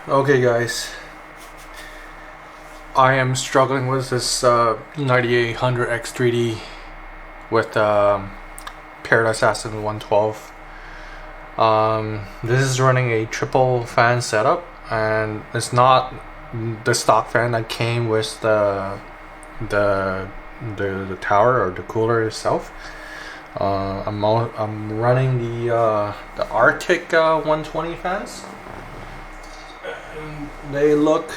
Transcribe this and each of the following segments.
Okay guys, I am struggling with this 9800X3D with Paradise Assassin 112. This is running a triple fan setup, and it's not the stock fan that came with the, the tower or the cooler itself. I'm running the Arctic 120 fans. They look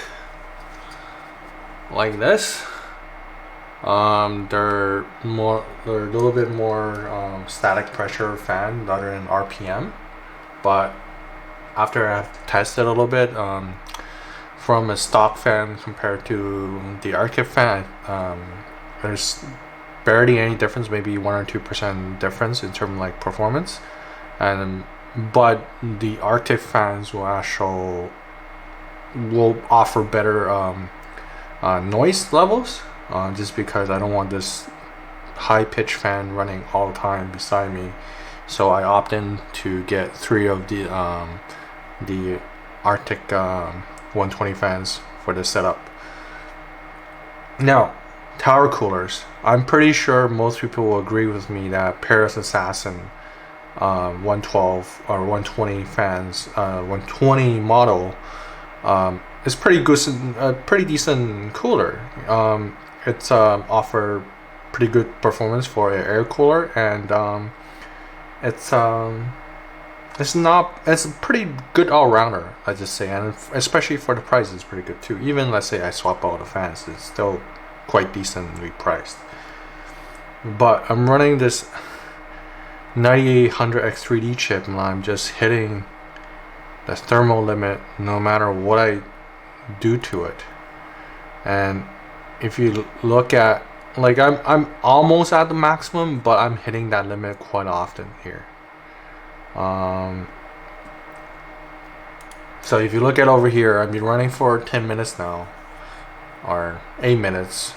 like this. They're a little bit more static pressure fan rather than RPM. But after I've tested a little bit, from a stock fan compared to the Arctic fan, there's barely any difference, maybe 1 or 2% difference in terms of like performance. But the Arctic fans will offer better noise levels, just because I don't want this high pitch fan running all the time beside me. So I opt in to get 3 of the Arctic 120 fans for this setup. Now, tower coolers. I'm pretty sure most people will agree with me that Paradise Assassin 112 or 120 fans, 120 model, it's pretty good, pretty decent cooler. It's offer pretty good performance for an air cooler, and it's a pretty good all rounder, I just say, and especially for the price, it's pretty good too. Even let's say I swap out the fans, it's still quite decently priced. But I'm running this 9800X3D chip, and I'm just hitting the thermal limit no matter what I do to it. And if you look at, like, I'm almost at the maximum, but I'm hitting that limit quite often here. So if you look at over here, I've been running for 10 minutes now, or 8 minutes,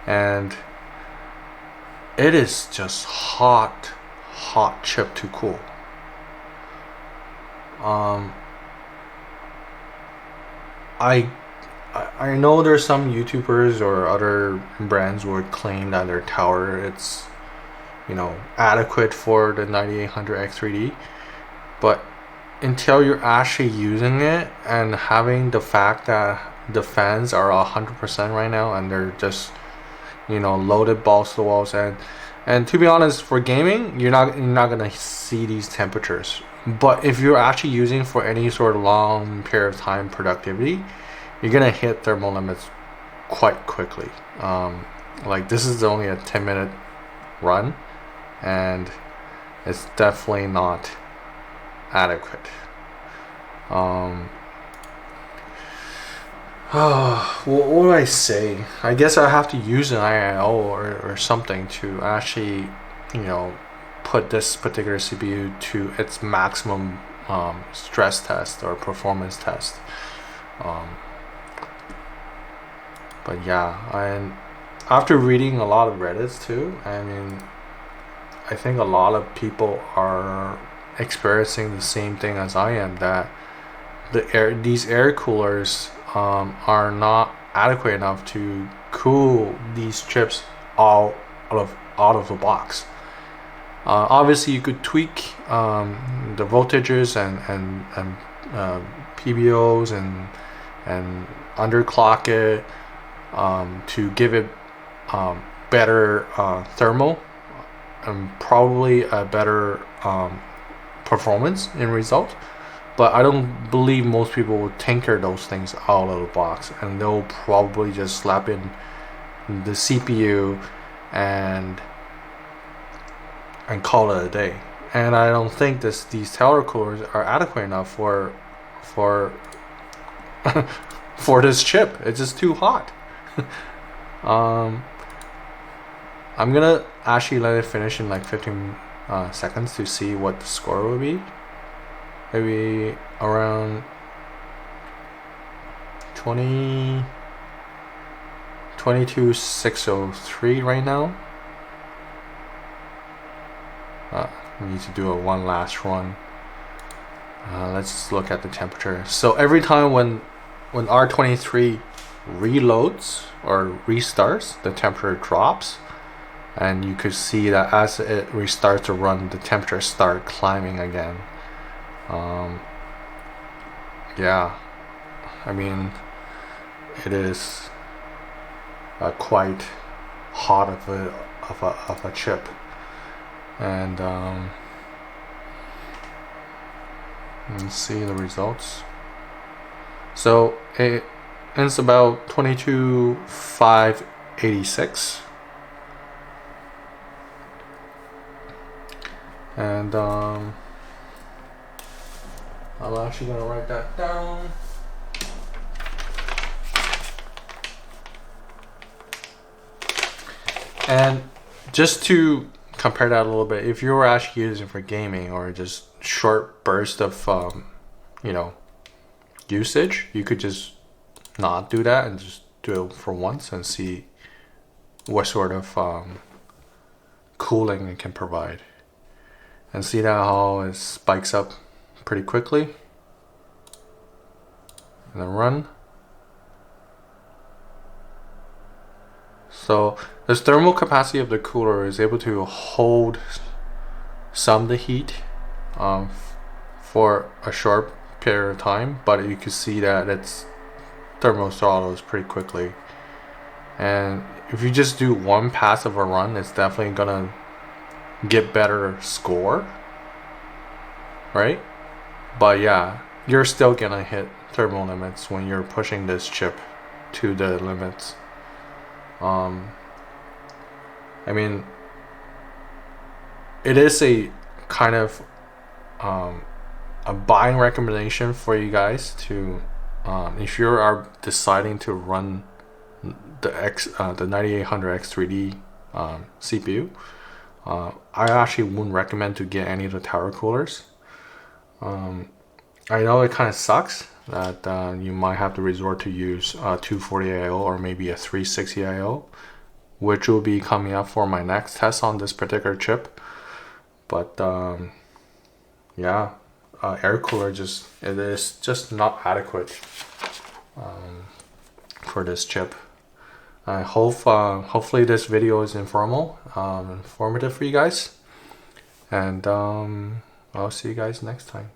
and it is just hot chip to cool. I know there's some YouTubers or other brands would claim that their tower, it's, you know, adequate for the 9800X3D, but until you're actually using it and having the fact that the fans are 100% right now, and they're just, you know, loaded balls to the walls, and to be honest, for gaming, you're not gonna see these temperatures. But if you're actually using for any sort of long period of time productivity, you're gonna hit thermal limits quite quickly. Like, this is only a 10-minute run, and it's definitely not adequate. What do I say? I guess I have to use an IIO or something to actually, you know, put this particular CPU to its maximum stress test or performance test. But yeah, and after reading a lot of Reddits too, I mean, I think a lot of people are experiencing the same thing as I am, that these air coolers are not adequate enough to cool these chips out of the box. Obviously, you could tweak the voltages and PBOs and underclock it to give it better thermal and probably a better performance in result. But I don't believe most people would tinker those things out of the box, and they'll probably just slap in the CPU and call it a day. And I don't think these tower coolers are adequate enough for for this chip. It's just too hot. I'm gonna actually let it finish in like 15 seconds to see what the score will be. Maybe around 22,603 right now. We need to do one last run. Let's look at the temperature. So every time when R23 reloads or restarts, the temperature drops, and you could see that as it restarts to run, the temperature start climbing again. Yeah, I mean, it is quite hot of a chip, and let's see the results. So it's about 22,586, and I'm actually gonna write that down. And just to compare that a little bit, if you were actually using for gaming or just short burst of usage, you could just not do that and just do it for once and see what sort of cooling it can provide, and see that how it spikes up pretty quickly, and then run. So the thermal capacity of the cooler is able to hold some of the heat for a short period of time, but you can see that its thermal throttles pretty quickly. And if you just do one pass of a run, it's definitely gonna get better score, right? But yeah, you're still gonna hit thermal limits when you're pushing this chip to the limits. I mean, it is a kind of a buying recommendation for you guys to, if you are deciding to run the 9800 X3D CPU. I actually wouldn't recommend to get any of the tower coolers. I know it kind of sucks that you might have to resort to use 240 IO or maybe a 360 IO, which will be coming up for my next test on this particular chip. But yeah, air cooler it is just not adequate for this chip. I hope hopefully this video is informative for you guys, and I'll see you guys next time.